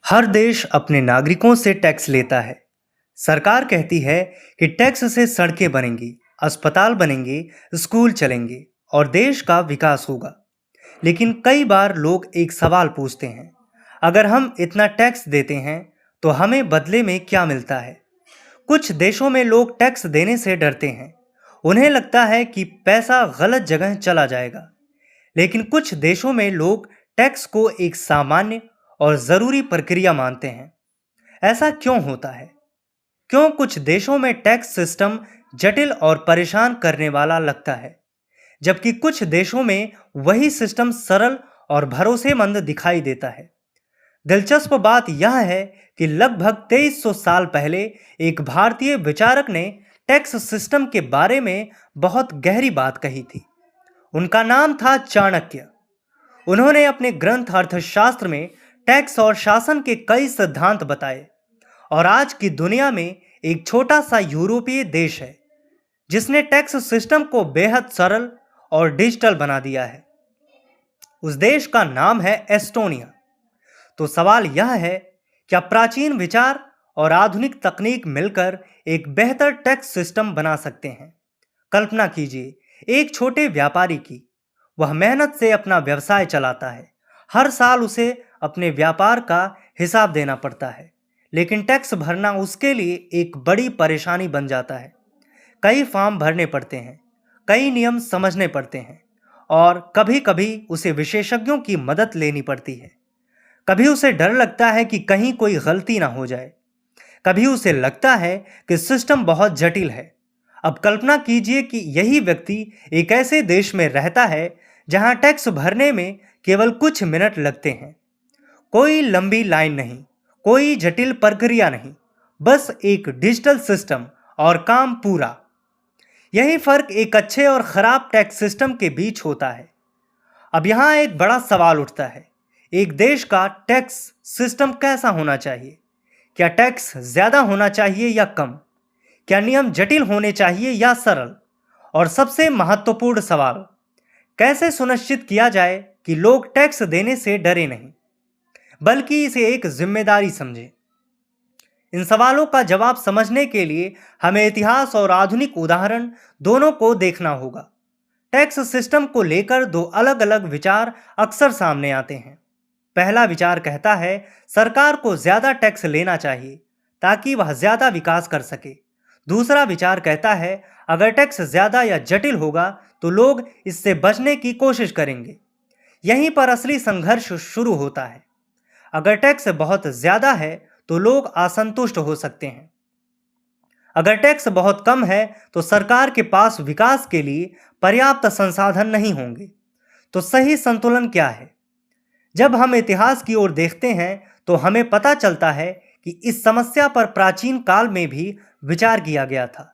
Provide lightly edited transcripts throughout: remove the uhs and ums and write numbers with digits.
हर देश अपने नागरिकों से टैक्स लेता है। सरकार कहती है कि टैक्स से सड़कें बनेंगी, अस्पताल बनेंगे, स्कूल चलेंगे और देश का विकास होगा। लेकिन कई बार लोग एक सवाल पूछते हैं, अगर हम इतना टैक्स देते हैं तो हमें बदले में क्या मिलता है? कुछ देशों में लोग टैक्स देने से डरते हैं। उन्हें लगता है कि पैसा गलत जगह चला जाएगा। लेकिन कुछ देशों में लोग टैक्स को एक सामान्य और ज़रूरी प्रक्रिया मानते हैं। ऐसा क्यों होता है? क्यों कुछ देशों में टैक्स सिस्टम जटिल और परेशान करने वाला लगता है, जबकि कुछ देशों में वही सिस्टम सरल और भरोसेमंद दिखाई देता है? दिलचस्प बात यह है कि लगभग 2300 साल पहले एक भारतीय विचारक ने टैक्स सिस्टम के बारे में बहुत गहरी बात कही थी। उनका नाम था चाणक्य। उन्होंने अपने ग्रंथ अर्थशास्त्र में टैक्स और शासन के कई सिद्धांत बताए और आज की दुनिया में एक छोटा सा यूरोपीय देश है जिसने टैक्स सिस्टम को बेहद सरल और डिजिटल बना दिया है। उस देश का नाम है एस्टोनिया। तो सवाल यह है, क्या प्राचीन विचार और आधुनिक तकनीक मिलकर एक बेहतर टैक्स सिस्टम बना सकते हैं? कल्पना कीजिए, एक छोटे व्यापारी की। वह मेहनत से अपना व्यवसाय चलाता है। हर साल उसे अपने व्यापार का हिसाब देना पड़ता है, लेकिन टैक्स भरना उसके लिए एक बड़ी परेशानी बन जाता है। कई फॉर्म भरने पड़ते हैं, कई नियम समझने पड़ते हैं और कभी-कभी उसे विशेषज्ञों की मदद लेनी पड़ती है। कभी उसे डर लगता है कि कहीं कोई गलती ना हो जाए। कभी उसे लगता है कि सिस्टम बहुत जटिल है। अब कल्पना कीजिए कि यही व्यक्ति एक ऐसे देश में रहता है जहां टैक्स भरने में केवल कुछ मिनट लगते हैं। कोई लंबी लाइन नहीं, कोई जटिल प्रक्रिया नहीं, बस एक डिजिटल सिस्टम और काम पूरा। यही फर्क एक अच्छे और खराब टैक्स सिस्टम के बीच होता है। अब यहाँ एक बड़ा सवाल उठता है, एक देश का टैक्स सिस्टम कैसा होना चाहिए? क्या टैक्स ज़्यादा होना चाहिए या कम? क्या नियम जटिल होने चाहिए या सरल? और सबसे महत्वपूर्ण सवाल, कैसे सुनिश्चित किया जाए कि लोग टैक्स देने से डरे नहीं, बल्कि इसे एक जिम्मेदारी समझें? इन सवालों का जवाब समझने के लिए हमें इतिहास और आधुनिक उदाहरण दोनों को देखना होगा। टैक्स सिस्टम को लेकर दो अलग अलग विचार अक्सर सामने आते हैं। पहला विचार कहता है, सरकार को ज्यादा टैक्स लेना चाहिए ताकि वह ज्यादा विकास कर सके। दूसरा विचार कहता है, अगर टैक्स ज्यादा या जटिल होगा तो लोग इससे बचने की कोशिश करेंगे। यहीं पर असली संघर्ष शुरू होता है। अगर टैक्स बहुत ज्यादा है तो लोग असंतुष्ट हो सकते हैं। अगर टैक्स बहुत कम है तो सरकार के पास विकास के लिए पर्याप्त संसाधन नहीं होंगे। तो सही संतुलन क्या है? जब हम इतिहास की ओर देखते हैं तो हमें पता चलता है कि इस समस्या पर प्राचीन काल में भी विचार किया गया था।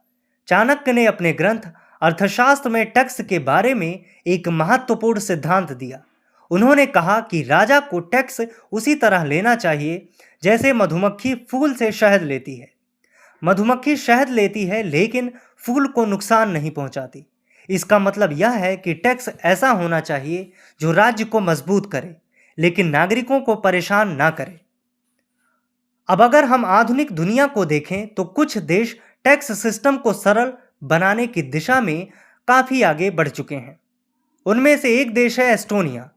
चाणक्य ने अपने ग्रंथ अर्थशास्त्र में टैक्स के बारे में एक महत्वपूर्ण सिद्धांत दिया। उन्होंने कहा कि राजा को टैक्स उसी तरह लेना चाहिए जैसे मधुमक्खी फूल से शहद लेती है। मधुमक्खी शहद लेती है लेकिन फूल को नुकसान नहीं पहुंचाती। इसका मतलब यह है कि टैक्स ऐसा होना चाहिए जो राज्य को मजबूत करे, लेकिन नागरिकों को परेशान ना करे। अब अगर हम आधुनिक दुनिया को देखें तो कुछ देश टैक्स सिस्टम को सरल बनाने की दिशा में काफ़ी आगे बढ़ चुके हैं। उनमें से एक देश है एस्टोनिया।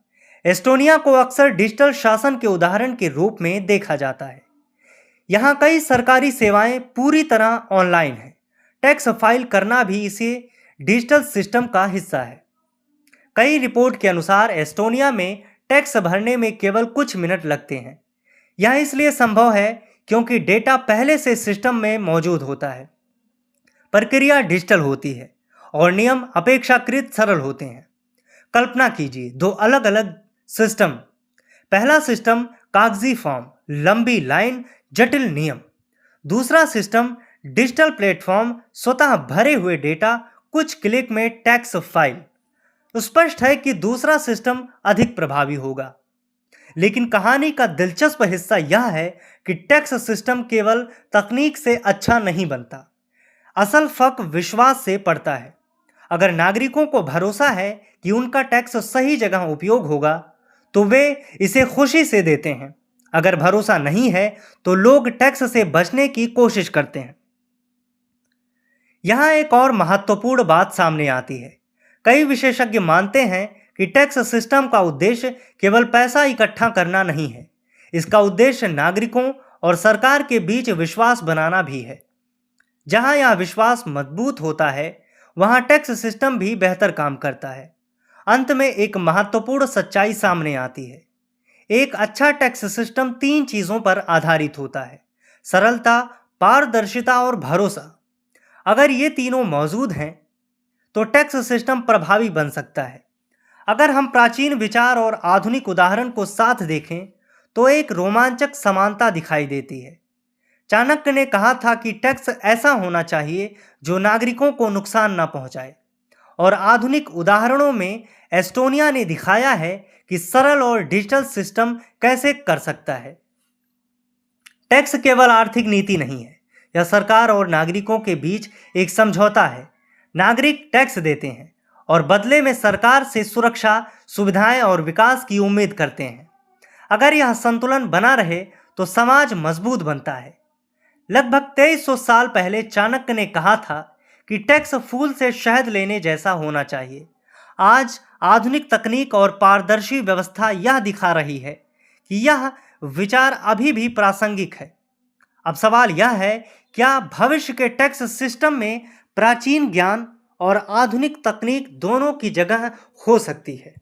एस्टोनिया को अक्सर डिजिटल शासन के उदाहरण के रूप में देखा जाता है। यहाँ कई सरकारी सेवाएं पूरी तरह ऑनलाइन हैं। टैक्स फाइल करना भी इसे डिजिटल सिस्टम का हिस्सा है। कई रिपोर्ट के अनुसार एस्टोनिया में टैक्स भरने में केवल कुछ मिनट लगते हैं। यह इसलिए संभव है क्योंकि डेटा पहले से सिस्टम में मौजूद होता है, प्रक्रिया डिजिटल होती है और नियम अपेक्षाकृत सरल होते हैं। कल्पना कीजिए, दो अलग अलग सिस्टम। पहला सिस्टम कागजी फॉर्म, लंबी लाइन, जटिल नियम। दूसरा सिस्टम डिजिटल प्लेटफॉर्म, स्वतः भरे हुए डेटा, कुछ क्लिक में टैक्स फाइल। स्पष्ट है कि दूसरा सिस्टम अधिक प्रभावी होगा। लेकिन कहानी का दिलचस्प हिस्सा यह है कि टैक्स सिस्टम केवल तकनीक से अच्छा नहीं बनता, असल फर्क विश्वास से पड़ता है। अगर नागरिकों को भरोसा है कि उनका टैक्स सही जगह उपयोग होगा तो वे इसे खुशी से देते हैं। अगर भरोसा नहीं है तो लोग टैक्स से बचने की कोशिश करते हैं। यहाँ एक और महत्वपूर्ण बात सामने आती है। कई विशेषज्ञ मानते हैं कि टैक्स सिस्टम का उद्देश्य केवल पैसा इकट्ठा करना नहीं है। इसका उद्देश्य नागरिकों और सरकार के बीच विश्वास बनाना भी है। जहाँ यह विश्वास मजबूत होता है, वहाँ टैक्स सिस्टम भी बेहतर काम करता है। अंत में एक महत्वपूर्ण सच्चाई सामने आती है। एक अच्छा टैक्स सिस्टम 3 चीज़ों पर आधारित होता है: सरलता, पारदर्शिता और भरोसा। अगर ये तीनों मौजूद हैं तो टैक्स सिस्टम प्रभावी बन सकता है। अगर हम प्राचीन विचार और आधुनिक उदाहरण को साथ देखें तो एक रोमांचक समानता दिखाई देती है। चाणक्य ने कहा था कि टैक्स ऐसा होना चाहिए जो नागरिकों को नुकसान न पहुंचाए, और आधुनिक उदाहरणों में एस्टोनिया ने दिखाया है कि सरल और डिजिटल सिस्टम कैसे कर सकता है। टैक्स केवल आर्थिक नीति नहीं है, यह सरकार और नागरिकों के बीच एक समझौता है। नागरिक टैक्स देते हैं और बदले में सरकार से सुरक्षा, सुविधाएं और विकास की उम्मीद करते हैं। अगर यह संतुलन बना रहे तो समाज मजबूत बनता है। लगभग 2300 साल पहले चाणक्य ने कहा था कि टैक्स फूल से शहद लेने जैसा होना चाहिए। आज आधुनिक तकनीक और पारदर्शी व्यवस्था यह दिखा रही है कि यह विचार अभी भी प्रासंगिक है। अब सवाल यह है, क्या भविष्य के टैक्स सिस्टम में प्राचीन ज्ञान और आधुनिक तकनीक दोनों की जगह हो सकती है?